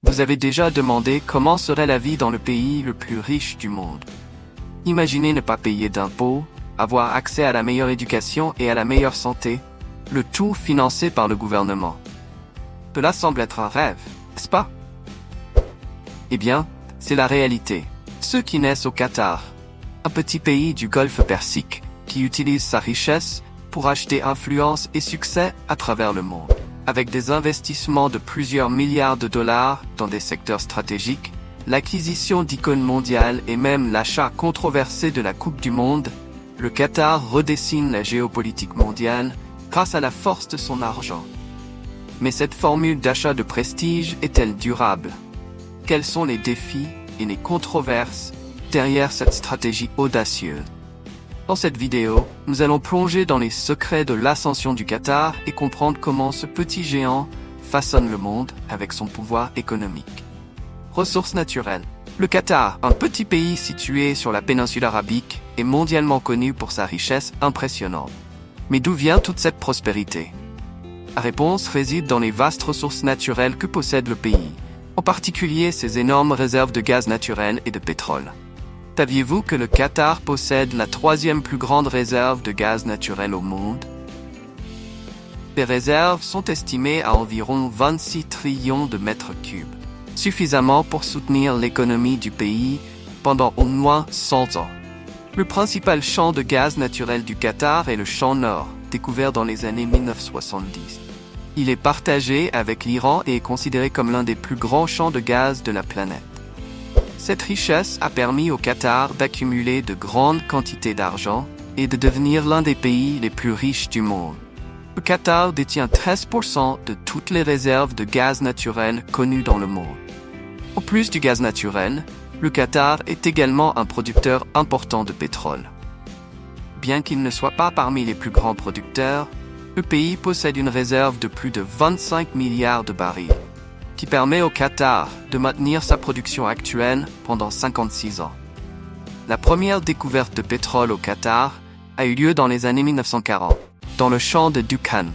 Vous avez déjà demandé comment serait la vie dans le pays le plus riche du monde. Imaginez ne pas payer d'impôts, avoir accès à la meilleure éducation et à la meilleure santé, le tout financé par le gouvernement. Cela semble être un rêve, n'est-ce pas? Eh bien, c'est la réalité. Ceux qui naissent au Qatar, un petit pays du Golfe Persique, qui utilise sa richesse pour acheter influence et succès à travers le monde. Avec des investissements de plusieurs milliards de dollars dans des secteurs stratégiques, l'acquisition d'icônes mondiales et même l'achat controversé de la Coupe du Monde, le Qatar redessine la géopolitique mondiale grâce à la force de son argent. Mais cette formule d'achat de prestige est-elle durable? Quels sont les défis et les controverses derrière cette stratégie audacieuse? Dans cette vidéo, nous allons plonger dans les secrets de l'ascension du Qatar et comprendre comment ce petit géant façonne le monde avec son pouvoir économique. Ressources naturelles. Le Qatar, un petit pays situé sur la péninsule arabique, est mondialement connu pour sa richesse impressionnante. Mais d'où vient toute cette prospérité? La réponse réside dans les vastes ressources naturelles que possède le pays, en particulier ses énormes réserves de gaz naturel et de pétrole. Saviez-vous que le Qatar possède la 3e plus grande réserve de gaz naturel au monde? Les réserves sont estimées à environ 26 trillions de mètres cubes, suffisamment pour soutenir l'économie du pays pendant au moins 100 ans. Le principal champ de gaz naturel du Qatar est le champ Nord, découvert dans les années 1970. Il est partagé avec l'Iran et est considéré comme l'un des plus grands champs de gaz de la planète. Cette richesse a permis au Qatar d'accumuler de grandes quantités d'argent et de devenir l'un des pays les plus riches du monde. Le Qatar détient 13% de toutes les réserves de gaz naturel connues dans le monde. En plus du gaz naturel, le Qatar est également un producteur important de pétrole. Bien qu'il ne soit pas parmi les plus grands producteurs, le pays possède une réserve de plus de 25 milliards de barils, qui permet au Qatar de maintenir sa production actuelle pendant 56 ans. La première découverte de pétrole au Qatar a eu lieu dans les années 1940, dans le champ de Dukhan.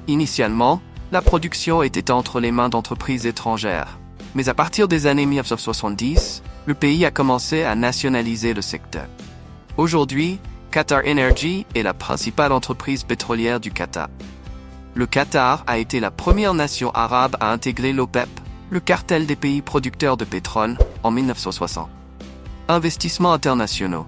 Initialement, la production était entre les mains d'entreprises étrangères, mais à partir des années 1970, le pays a commencé à nationaliser le secteur. Aujourd'hui, Qatar Energy est la principale entreprise pétrolière du Qatar. Le Qatar a été la première nation arabe à intégrer l'OPEP, le cartel des pays producteurs de pétrole, en 1960. Investissements internationaux.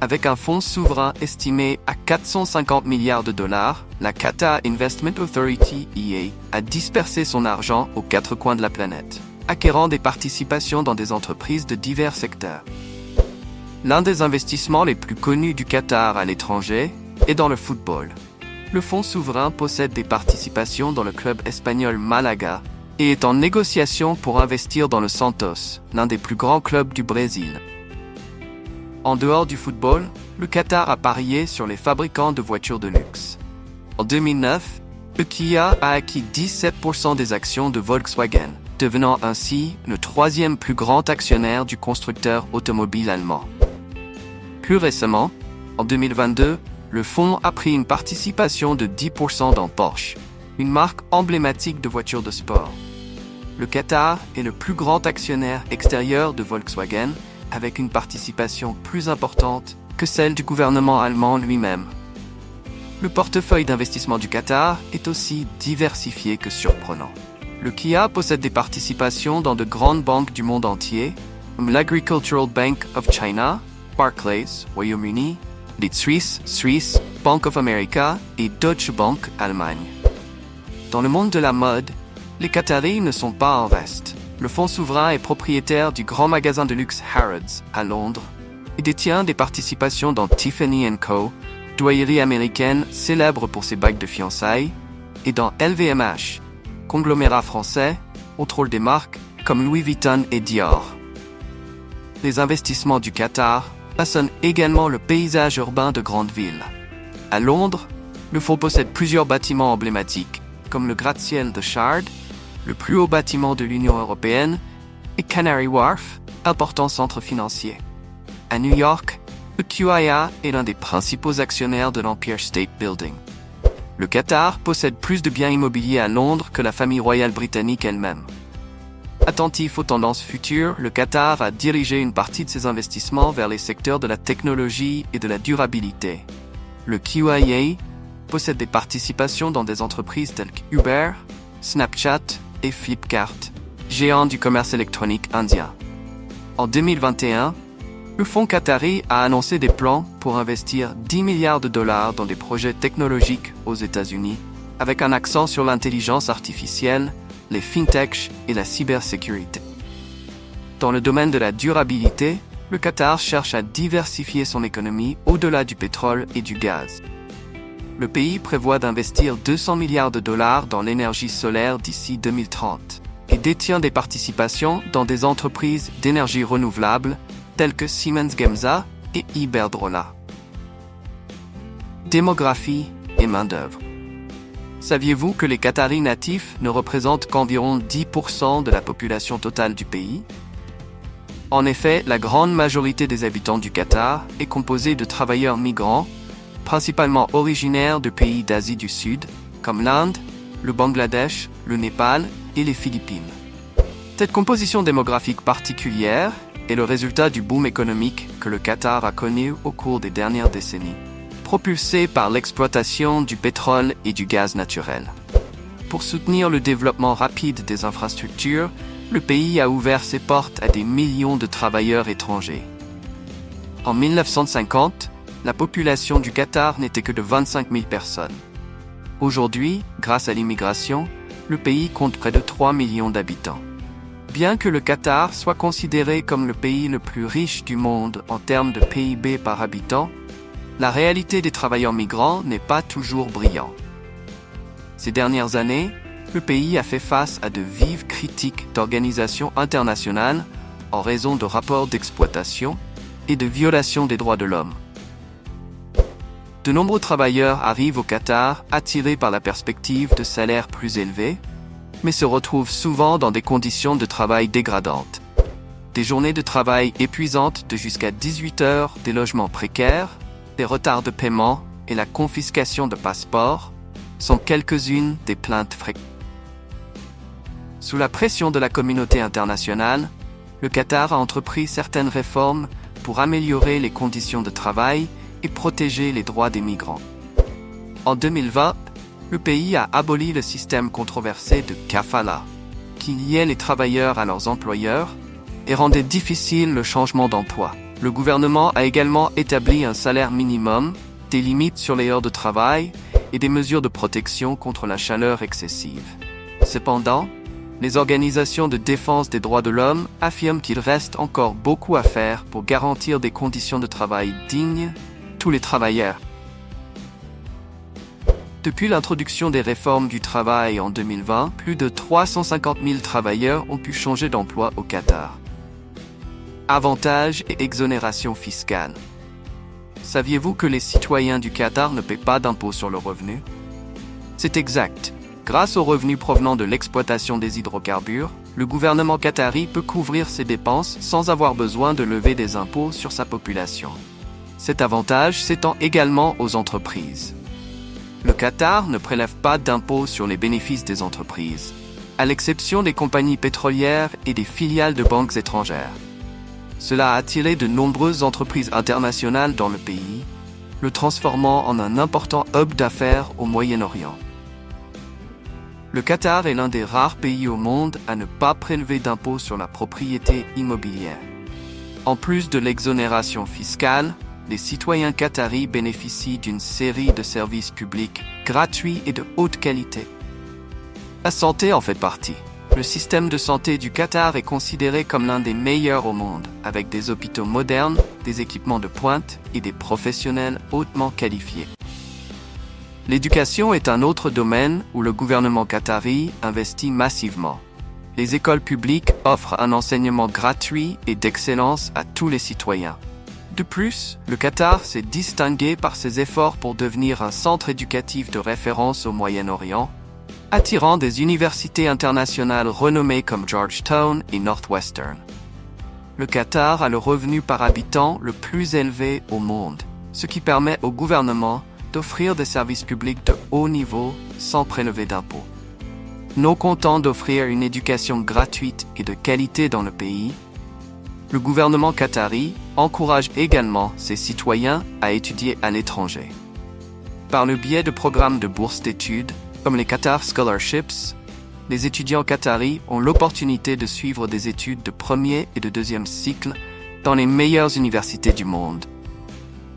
Avec un fonds souverain estimé à 450 milliards de dollars, la Qatar Investment Authority (EA) a dispersé son argent aux 4 coins de la planète, acquérant des participations dans des entreprises de divers secteurs. L'un des investissements les plus connus du Qatar à l'étranger est dans le football. Le fonds souverain possède des participations dans le club espagnol Malaga et est en négociation pour investir dans le Santos, l'un des plus grands clubs du Brésil. En dehors du football, le Qatar a parié sur les fabricants de voitures de luxe. En 2009, le Kia a acquis 17% des actions de Volkswagen, devenant ainsi le 3e plus grand actionnaire du constructeur automobile allemand. Plus récemment, en 2022, le fonds a pris une participation de 10% dans Porsche, une marque emblématique de voitures de sport. Le Qatar est le plus grand actionnaire extérieur de Volkswagen, avec une participation plus importante que celle du gouvernement allemand lui-même. Le portefeuille d'investissement du Qatar est aussi diversifié que surprenant. Le Kia possède des participations dans de grandes banques du monde entier, comme l'Agricultural Bank of China, Barclays, Royaume-Uni, les Swiss, Bank of America et Deutsche Bank, Allemagne. Dans le monde de la mode, les Qataris ne sont pas en reste. Le fonds souverain est propriétaire du grand magasin de luxe Harrods, à Londres, et détient des participations dans Tiffany & Co., joaillerie américaine célèbre pour ses bagues de fiançailles, et dans LVMH, conglomérat français, contrôle des marques comme Louis Vuitton et Dior. Les investissements du Qatar façonnent également le paysage urbain de grandes villes. À Londres, le fonds possède plusieurs bâtiments emblématiques, comme le gratte-ciel de Shard, le plus haut bâtiment de l'Union européenne, et Canary Wharf, important centre financier. À New York, le QIA est l'un des principaux actionnaires de l'Empire State Building. Le Qatar possède plus de biens immobiliers à Londres que la famille royale britannique elle-même. Attentif aux tendances futures, le Qatar a dirigé une partie de ses investissements vers les secteurs de la technologie et de la durabilité. Le QIA possède des participations dans des entreprises telles que Uber, Snapchat et Flipkart, géants du commerce électronique indien. En 2021, le fonds qatari a annoncé des plans pour investir 10 milliards de dollars dans des projets technologiques aux États-Unis, avec un accent sur l'intelligence artificielle, les fintechs et la cybersécurité. Dans le domaine de la durabilité, le Qatar cherche à diversifier son économie au-delà du pétrole et du gaz. Le pays prévoit d'investir 200 milliards de dollars dans l'énergie solaire d'ici 2030 et détient des participations dans des entreprises d'énergie renouvelable telles que Siemens Gamesa et Iberdrola. Démographie et main-d'œuvre. Saviez-vous que les Qataris natifs ne représentent qu'environ 10% de la population totale du pays? En effet, la grande majorité des habitants du Qatar est composée de travailleurs migrants, principalement originaires de pays d'Asie du Sud, comme l'Inde, le Bangladesh, le Népal et les Philippines. Cette composition démographique particulière est le résultat du boom économique que le Qatar a connu au cours des dernières décennies, propulsé par l'exploitation du pétrole et du gaz naturel. Pour soutenir le développement rapide des infrastructures, le pays a ouvert ses portes à des millions de travailleurs étrangers. En 1950, la population du Qatar n'était que de 25 000 personnes. Aujourd'hui, grâce à l'immigration, le pays compte près de 3 millions d'habitants. Bien que le Qatar soit considéré comme le pays le plus riche du monde en termes de PIB par habitant, la réalité des travailleurs migrants n'est pas toujours brillante. Ces dernières années, le pays a fait face à de vives critiques d'organisations internationales en raison de rapports d'exploitation et de violations des droits de l'homme. De nombreux travailleurs arrivent au Qatar attirés par la perspective de salaires plus élevés, mais se retrouvent souvent dans des conditions de travail dégradantes. Des journées de travail épuisantes de jusqu'à 18 heures, des logements précaires, des retards de paiement et la confiscation de passeports sont quelques-unes des plaintes fréquentes. Sous la pression de la communauté internationale, le Qatar a entrepris certaines réformes pour améliorer les conditions de travail et protéger les droits des migrants. En 2020, le pays a aboli le système controversé de kafala, qui liait les travailleurs à leurs employeurs et rendait difficile le changement d'emploi. Le gouvernement a également établi un salaire minimum, des limites sur les heures de travail et des mesures de protection contre la chaleur excessive. Cependant, les organisations de défense des droits de l'homme affirment qu'il reste encore beaucoup à faire pour garantir des conditions de travail dignes pour tous les travailleurs. Depuis l'introduction des réformes du travail en 2020, plus de 350 000 travailleurs ont pu changer d'emploi au Qatar. Avantages et exonérations fiscales. Saviez-vous que les citoyens du Qatar ne paient pas d'impôts sur le revenu? C'est exact. Grâce aux revenus provenant de l'exploitation des hydrocarbures, le gouvernement qatari peut couvrir ses dépenses sans avoir besoin de lever des impôts sur sa population. Cet avantage s'étend également aux entreprises. Le Qatar ne prélève pas d'impôts sur les bénéfices des entreprises, à l'exception des compagnies pétrolières et des filiales de banques étrangères. Cela a attiré de nombreuses entreprises internationales dans le pays, le transformant en un important hub d'affaires au Moyen-Orient. Le Qatar est l'un des rares pays au monde à ne pas prélever d'impôts sur la propriété immobilière. En plus de l'exonération fiscale, les citoyens qataris bénéficient d'une série de services publics gratuits et de haute qualité. La santé en fait partie. Le système de santé du Qatar est considéré comme l'un des meilleurs au monde, avec des hôpitaux modernes, des équipements de pointe et des professionnels hautement qualifiés. L'éducation est un autre domaine où le gouvernement qatari investit massivement. Les écoles publiques offrent un enseignement gratuit et d'excellence à tous les citoyens. De plus, le Qatar s'est distingué par ses efforts pour devenir un centre éducatif de référence au Moyen-Orient, attirant des universités internationales renommées comme Georgetown et Northwestern. Le Qatar a le revenu par habitant le plus élevé au monde, ce qui permet au gouvernement d'offrir des services publics de haut niveau sans prélever d'impôts. non content d'offrir une éducation gratuite et de qualité dans le pays, le gouvernement qatari encourage également ses citoyens à étudier à l'étranger. Par le biais de programmes de bourses d'études, comme les Qatar Scholarships, les étudiants qataris ont l'opportunité de suivre des études de premier et de deuxième cycle dans les meilleures universités du monde.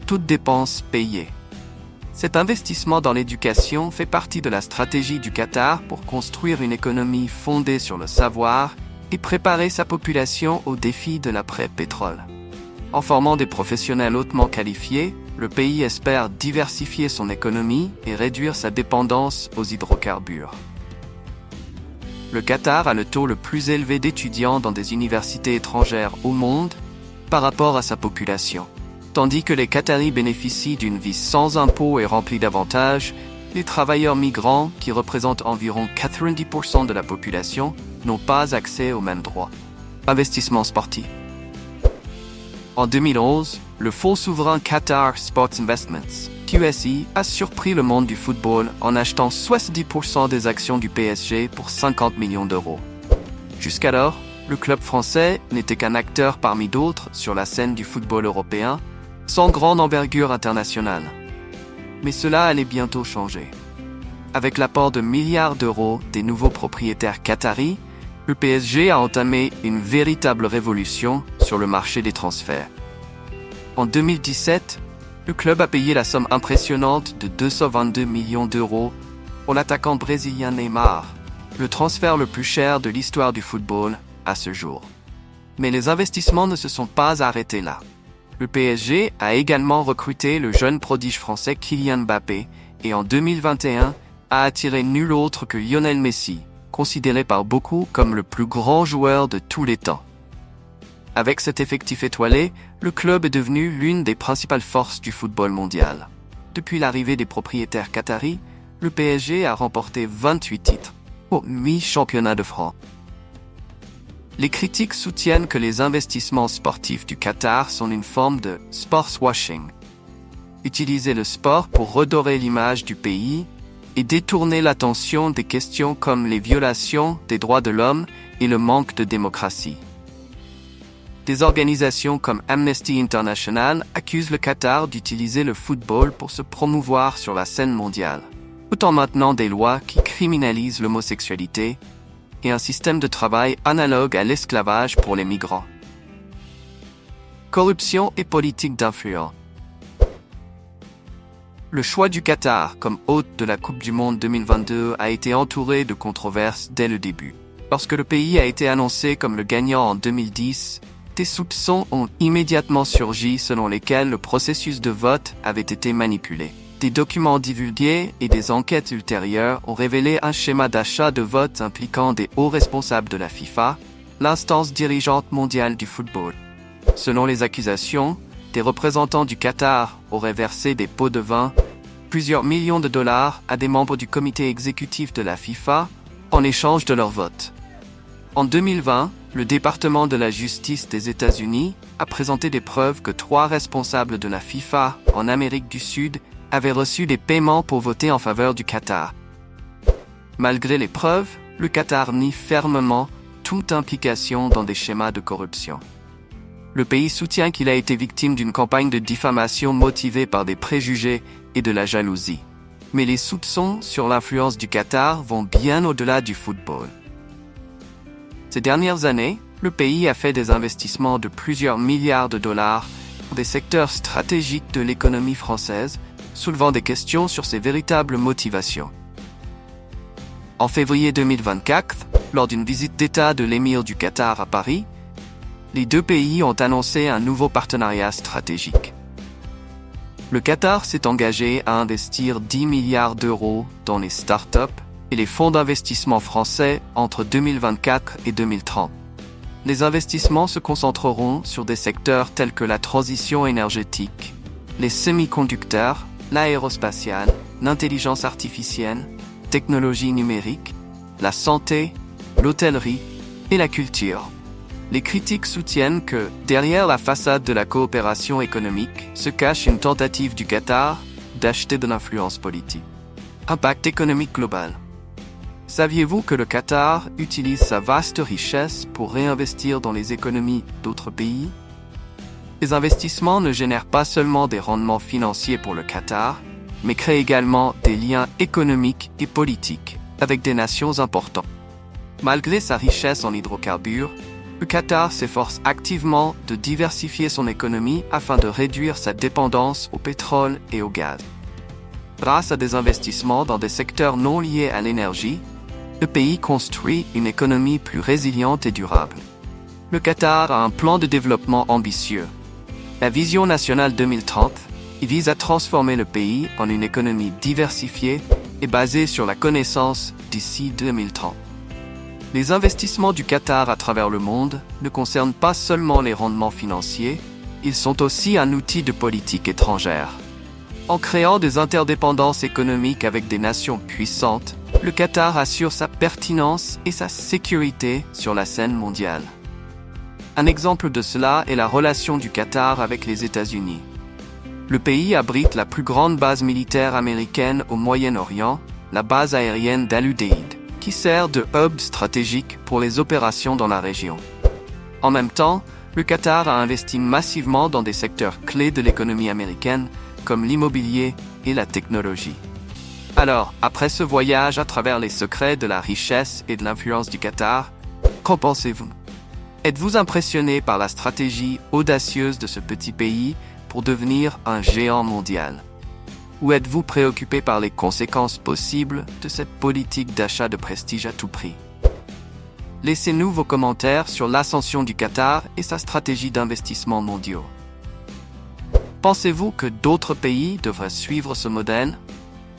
Toutes dépenses payées. Cet investissement dans l'éducation fait partie de la stratégie du Qatar pour construire une économie fondée sur le savoir et préparer sa population aux défis de l'après-pétrole. En formant des professionnels hautement qualifiés, le pays espère diversifier son économie et réduire sa dépendance aux hydrocarbures. Le Qatar a le taux le plus élevé d'étudiants dans des universités étrangères au monde par rapport à sa population. Tandis que les Qataris bénéficient d'une vie sans impôts et remplie d'avantages, les travailleurs migrants, qui représentent environ 90% de la population, n'ont pas accès aux mêmes droits. Investissement sportif. En 2011, le fonds souverain Qatar Sports Investments, QSI, a surpris le monde du football en achetant 70% des actions du PSG pour 50 millions d'euros. Jusqu'alors, le club français n'était qu'un acteur parmi d'autres sur la scène du football européen, sans grande envergure internationale. Mais cela allait bientôt changer. Avec l'apport de milliards d'euros des nouveaux propriétaires qataris, le PSG a entamé une véritable révolution sur le marché des transferts. En 2017, le club a payé la somme impressionnante de 222 millions d'euros pour l'attaquant brésilien Neymar, le transfert le plus cher de l'histoire du football à ce jour. Mais les investissements ne se sont pas arrêtés là. Le PSG a également recruté le jeune prodige français Kylian Mbappé et en 2021 a attiré nul autre que Lionel Messi, considéré par beaucoup comme le plus grand joueur de tous les temps. Avec cet effectif étoilé, le club est devenu l'une des principales forces du football mondial. Depuis l'arrivée des propriétaires qataris, le PSG a remporté 28 titres pour 8 championnats de France. Les critiques soutiennent que les investissements sportifs du Qatar sont une forme de sportswashing. Utiliser le sport pour redorer l'image du pays et détourner l'attention des questions comme les violations des droits de l'homme et le manque de démocratie. Des organisations comme Amnesty International accusent le Qatar d'utiliser le football pour se promouvoir sur la scène mondiale, tout en maintenant des lois qui criminalisent l'homosexualité et un système de travail analogue à l'esclavage pour les migrants. Corruption et politique d'influence. Le choix du Qatar comme hôte de la Coupe du Monde 2022 a été entouré de controverses dès le début. Lorsque le pays a été annoncé comme le gagnant en 2010, des soupçons ont immédiatement surgi selon lesquels le processus de vote avait été manipulé. Des documents divulgués et des enquêtes ultérieures ont révélé un schéma d'achat de votes impliquant des hauts responsables de la FIFA, l'instance dirigeante mondiale du football. Selon les accusations, des représentants du Qatar auraient versé des pots de vin, plusieurs millions de dollars à des membres du comité exécutif de la FIFA en échange de leur vote. En 2020, le département de la justice des États-Unis a présenté des preuves que 3 responsables de la FIFA en Amérique du Sud avaient reçu des paiements pour voter en faveur du Qatar. Malgré les preuves, le Qatar nie fermement toute implication dans des schémas de corruption. Le pays soutient qu'il a été victime d'une campagne de diffamation motivée par des préjugés et de la jalousie. Mais les soupçons sur l'influence du Qatar vont bien au-delà du football. Ces dernières années, le pays a fait des investissements de plusieurs milliards de dollars dans des secteurs stratégiques de l'économie française, soulevant des questions sur ses véritables motivations. En février 2024, lors d'une visite d'État de l'émir du Qatar à Paris, les deux pays ont annoncé un nouveau partenariat stratégique. Le Qatar s'est engagé à investir 10 milliards d'euros dans les startups et les fonds d'investissement français entre 2024 et 2030. Les investissements se concentreront sur des secteurs tels que la transition énergétique, les semi-conducteurs, l'aérospatiale, l'intelligence artificielle, technologie numérique, la santé, l'hôtellerie et la culture. Les critiques soutiennent que, derrière la façade de la coopération économique, se cache une tentative du Qatar d'acheter de l'influence politique. Impact économique global. Saviez-vous que le Qatar utilise sa vaste richesse pour réinvestir dans les économies d'autres pays? Les investissements ne génèrent pas seulement des rendements financiers pour le Qatar, mais créent également des liens économiques et politiques avec des nations importantes. Malgré sa richesse en hydrocarbures, le Qatar s'efforce activement de diversifier son économie afin de réduire sa dépendance au pétrole et au gaz. Grâce à des investissements dans des secteurs non liés à l'énergie, le pays construit une économie plus résiliente et durable. Le Qatar a un plan de développement ambitieux. La Vision nationale 2030 vise à transformer le pays en une économie diversifiée et basée sur la connaissance d'ici 2030. Les investissements du Qatar à travers le monde ne concernent pas seulement les rendements financiers, ils sont aussi un outil de politique étrangère. En créant des interdépendances économiques avec des nations puissantes, le Qatar assure sa pertinence et sa sécurité sur la scène mondiale. Un exemple de cela est la relation du Qatar avec les États-Unis. Le pays abrite la plus grande base militaire américaine au Moyen-Orient, la base aérienne d'Al-Udeid, qui sert de hub stratégique pour les opérations dans la région. En même temps, le Qatar a investi massivement dans des secteurs clés de l'économie américaine, comme l'immobilier et la technologie. Alors, après ce voyage à travers les secrets de la richesse et de l'influence du Qatar, qu'en pensez-vous? Êtes-vous impressionné par la stratégie audacieuse de ce petit pays pour devenir un géant mondial? Ou êtes-vous préoccupé par les conséquences possibles de cette politique d'achat de prestige à tout prix? Laissez-nous vos commentaires sur l'ascension du Qatar et sa stratégie d'investissement mondiaux. Pensez-vous que d'autres pays devraient suivre ce modèle?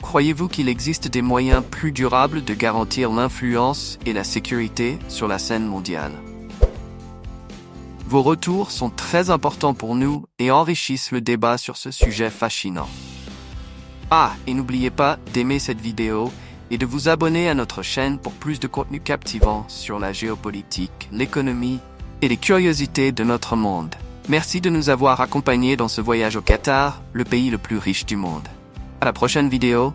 Croyez-vous qu'il existe des moyens plus durables de garantir l'influence et la sécurité sur la scène mondiale? Vos retours sont très importants pour nous et enrichissent le débat sur ce sujet fascinant. Ah, et n'oubliez pas d'aimer cette vidéo et de vous abonner à notre chaîne pour plus de contenu captivant sur la géopolitique, l'économie et les curiosités de notre monde. Merci de nous avoir accompagnés dans ce voyage au Qatar, le pays le plus riche du monde. À la prochaine vidéo.